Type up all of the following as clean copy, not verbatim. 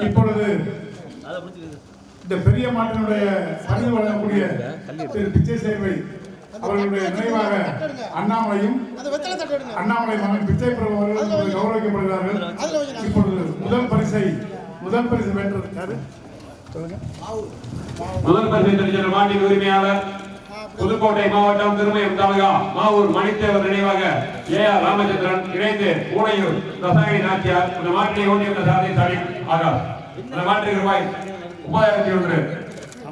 இப்பொழுது இந்த பெரிய மாட்டினுடைய பரிசு வழங்கக்கூடிய திரு பிச்சை சேர்வை அவர்களுடைய நினைவாக அண்ணாமலை மகன் பிச்சை பிரபு அவர்கள் கௌரவிக்கப்படுகிறார்கள். இப்பொழுது முதல் பரிசு வென்றது முதல் பரிசு மாட்டின் உரிமையாளர் புதுக்கோட்டை மாவட்டம் திருமயம் தாலுகா மாவூர் மணித்தேவர் நினைவாக ஏஆர் ராமச்சந்திரன் இணைந்து ஊனையூர் ரசாயணி நாச்சியார் இந்த மாட்டினை ஓட்டியுள்ள சாதி ஸ்டாலின் ஆகாஷ். இந்த மாட்டிற்கு ரூபாய் 30,001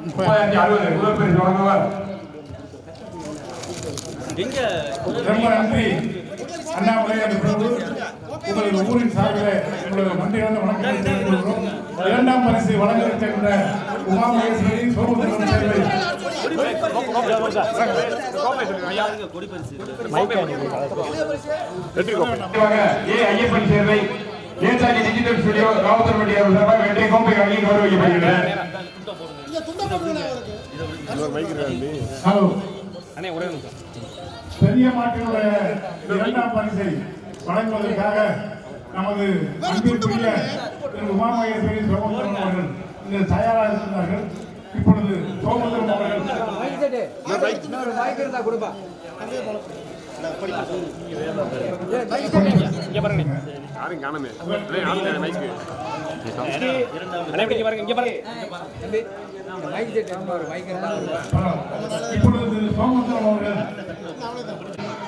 30,060 முதல் பரிசு வழங்குவார். ரொம்ப நன்றி அண்ணாமலை பிரபு. உங்களது ஊரின் சார்பில் எங்களது நன்றியான வணக்கத்தை தெரிவித்துக் கொள்கிறோம். இரண்டாம் பரிசு வழங்க இருக்கின்ற உமா மகேஸ்வரி சோமசுந்தரம் சேர்வை ஐயப்பன் சேர்வை நேதாஜி டிஜிட்டல் ஸ்டுடியோ ராவுத்தர்பட்டி அவர்கள் வெற்றி கோப்பை வழங்கி கௌரவிக்கப்படுகிறது. பெரிய மாட்டினுடைய இரண்டாம் பரிசை வழங்குவதற்காக நமது அன்பிற்குரிய திரு உமா மகேஸ்வரி சோமசுந்தரம் அவர்கள் இங்கு தயாராக இருக்கிறார்கள். இப்பொழுது சோமசுந்தரம் அவர்கள்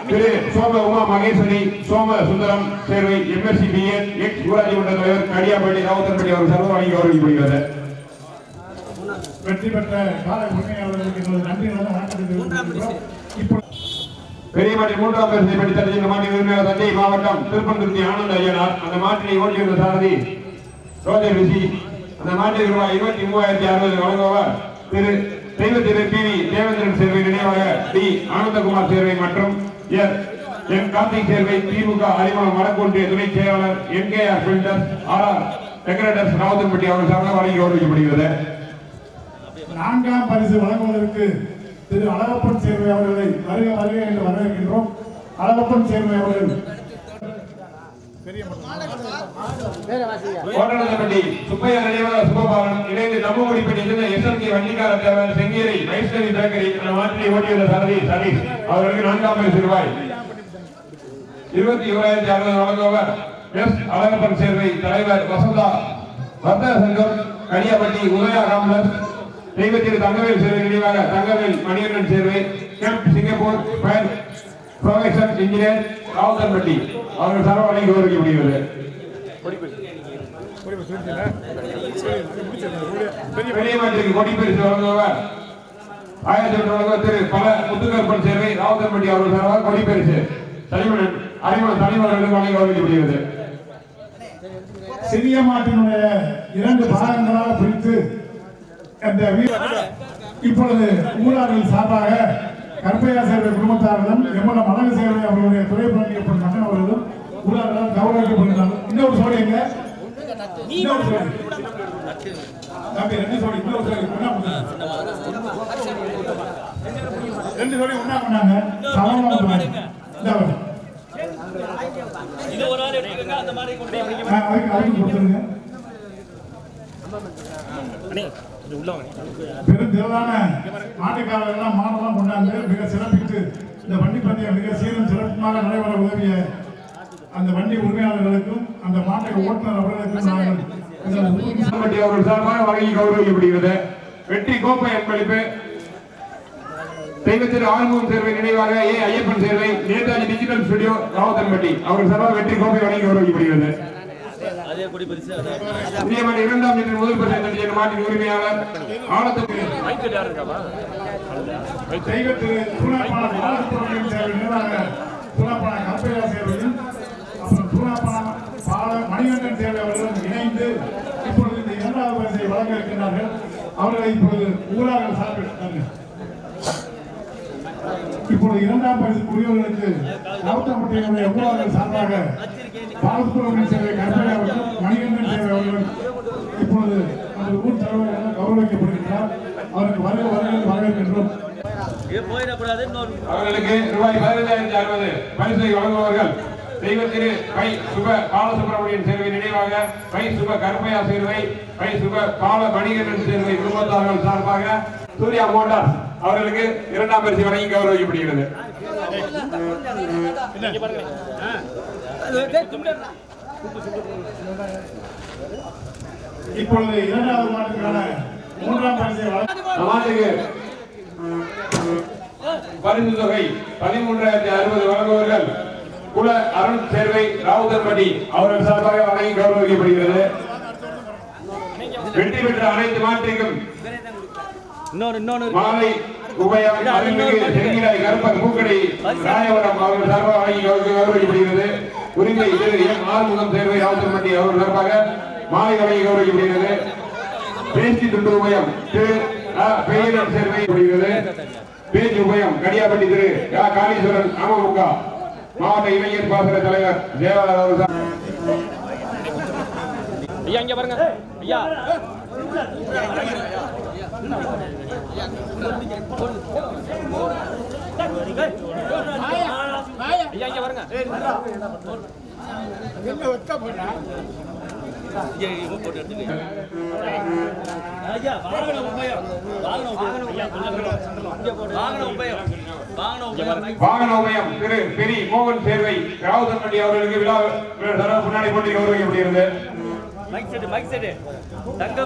திரு சோம Uma Maheswari Soma Sundaram Servai MSc BN ex ஊராட்சி மன்ற தலைவர் கடியாப்பள்ளி ராவுத்தர்பட்டி அவர்கள் சர்வ வழங்கி கௌரவிக்கப்படுகிறது. வெற்றி பெற்ற கால உரிமையாளர்களுக்கு நன்றி வணக்கம். பெரிய மாட்டி மூன்றாம் பரிசை படித்த இந்த மாட்டின் உரிமையாளர் தஞ்சை மாவட்டம் திருப்பந்துருத்தி ஆனந்த ஐயனார் அந்த மாட்டினை ஓட்டியுள்ள சாரதி ரோஜர் ரிஷி அந்த மாட்டிற்கு ரூபாய் 23,060 வழங்குவார். திரு தெய்வத்திரு பி வி தேவேந்திரன் சேர்வை நினைவாக டி ஆனந்தகுமார் சேர்வை மற்றும் என் கார்த்திக் சேர்வை திமுக அறிமுகம் வடக்கொன்றிய துணை செயலாளர் என்கேஆர் பில்டர்ஸ் ஆர்ஆர் டெக்கரேட்டர்ஸ் ராவுத்தர்பட்டி அவர்கள் சார்பாக வழங்கி கௌரவிக்கப்படுகிறது. நான்காம் பரிசு வழங்குவதற்கு திரு அழகப்பன் சேர்வை அவர்களை வருக என்று வரவேற்கின்றோம். அழகப்பன் சேர்வை அவர்கள் சுப்பையா நினைவாக சுபபாலன் இணைந்து நம்மகுடிப்பட்டி எஸ்எல்கே வண்டிக்கார தேவர் செங்கேரி வைஷ்ணவி பேக்கரி மாற்றினை ஓட்டியுள்ள சாரதி சதீஷ் அவர்களுக்கு 4ஆம் பரிசு ரூபாய் 21,060 வழங்குவார். எஸ் அழகப்பன் சேர்வை தலைவர் வசந்தா வர்த்தக சங்கம் கடியாப்பட்டி உதயா ராம்லஸ் தெய்வத்திரு தங்கவேல் சேர்வை நினைவாக Thangavel Manikandan Servai camp Singapore fire profession engineer Ravutharpatti அவர்கள் சர்வ வழங்கி கௌரவிக்கப்படுகிறது. பெரிய மாட்டிற்கு கொடி பரிசு வழங்குவார் 1000 வழங்குவார் திரு பல முத்துக்கற்பன் சேர்வை ராவுத்தர்பட்டி அவர்கள் சார்பாக கொடி பரிசு அறிமுக தலைவர்களுக்கு வழங்கி கௌரவிக்கப்படுகிறது. சிறிய மாட்டினுடைய 2 பாகங்களாக பிரித்து இப்பொழுது ஊரார்கள் சார்பாக கற்பையா சேர்வை குடும்பத்தாரிடம் எம்மளம் அழகு சேர்வை அவர்களுடைய துறை பணியப்படும் மகன் அவர்களும் ஊரார்கள் கௌரவிக்கப்படுகிறார்கள். இன்னொரு சோடி எங்க இன்னொரு சோடி தம்பி 2 சோடி இன்னொரு சோடி ரெண்டு சோடி ஒண்ணா பண்ணாங்க சமமா இது ஒரு ஆள் எடுத்துங்க அந்த மாதிரி கொண்டு அதுக்கு கொடுத்துருங்க. பெருந்திரளான மாட்டுக்காரர்கள் மாடெல்லாம் கொண்டாந்து மிக சிறப்பித்து இந்த வண்டி பந்தயம் மிக சீரும் சிறப்புமாக நடைபெற உதவிய அந்த வண்டி உரிமையாளர்களுக்கும் அந்த மாட்டை ஓட்டுநர் அவர்களுக்கும் அவர்கள் சார்பாக வழங்கி கௌரவிக்கப்படுகிறது. வெற்றி கோப்பை அன்பளிப்பு தெய்வத்திரு ஆறுமுகம் சேர்வை நினைவாக ஐயப்பன் சேர்வை நேதாஜி டிஜிட்டல் ஸ்டுடியோ ராவுத்தர்பட்டி அவர்கள் சார்பாக வெற்றி கோப்பை வழங்கி கௌரவிக்கப்படுகிறது. இரண்டாம் இன்று முதல் பரிசு மாட்டின் உரிமையாளர் மணிகண்டன் சேவை அவர்களும் இணைந்து இப்பொழுது இந்த 2வது பரிசை வழங்க இருக்கின்றார்கள். அவர்களை இப்பொழுது ஊரார்கள் சார்பில் இப்பொழுது 2ஆம் பரிசு உரியவர்களுக்கு ராவுத்தர்பட்டியினுடைய ஊரார்கள் சார்பாக பாலசுப்ரமணியன் சேவை கற்பனை அவர்கள் மணிகண்டன் சேவை அவர்கள் இப்பொழுது நமது ஊர் தலைவர்கள் கௌரவிக்கப்படுகின்றார். அவருக்கு வருகிறது வரவேற்கின்றோம். அவர்களுக்கு ரூபாய் 15,060 பரிசை வழங்குவார்கள். தெய்வத்திரு பை சுப பாலசுப்ரமணியன் சேர்வை நினைவாக பை சுப கருப்பையா சேர்வை பை சுப பால மணிகண்டன் சேர்வை குடும்பத்தார்கள் சார்பாக சூர்யா மோட்டார்ஸ் அவர்களுக்கு இரண்டாம் பரிசு வழங்கி கௌரவிக்கப்படுகிறது. இப்பொழுது இரண்டாவது மாட்டுக்கான மூன்றாம் பரிசை மாட்டுக்கு பரிசு தொகை 13,060 வழங்குவர்கள் குல அருண் சேர்வை ராவுதர்பட்டி அவர்கள் சார்பாக வழங்கி கௌரவிக்கப்படுகிறது. வெற்றி பெற்ற அனைத்து மாட்டுக்கும் மாலை உபயம் அருள்மிகு செங்கிலாய் கருப்பர் பூக்கடை ராயவரம் அவர்கள் சார்பாக வழங்கி கௌரவிக்கப்படுகிறது. உரிமை திரு எம் ஆறுமுகம் சேர்வை ராவுதர்பட்டி அவர்கள் சார்பாக மாலை வழங்கி கௌரவிக்கப்படுகிறது. பேச்சு துண்டு உபயம் திரு பெயரிடம் சேர்வை பேச்சு உபயம் கடியாப்பட்டி திரு காளீஸ்வரன் அமமுக மாவட்ட இளைஞர் பாசன தலைவர் தேவாலய அவர்கள் ஐயா இங்க பாருங்க ஐயா ஐயா இங்க பாருங்க என்ன வெக்க போடா வாகன உபயம் திரு பெரி மோகன் சேர்வை ராவுதன்பட்டி அவர்களுக்கு விழா முன்னாடி போட்டி கௌரவிக்கப்படுகிறது. மைக் செட் தங்கம்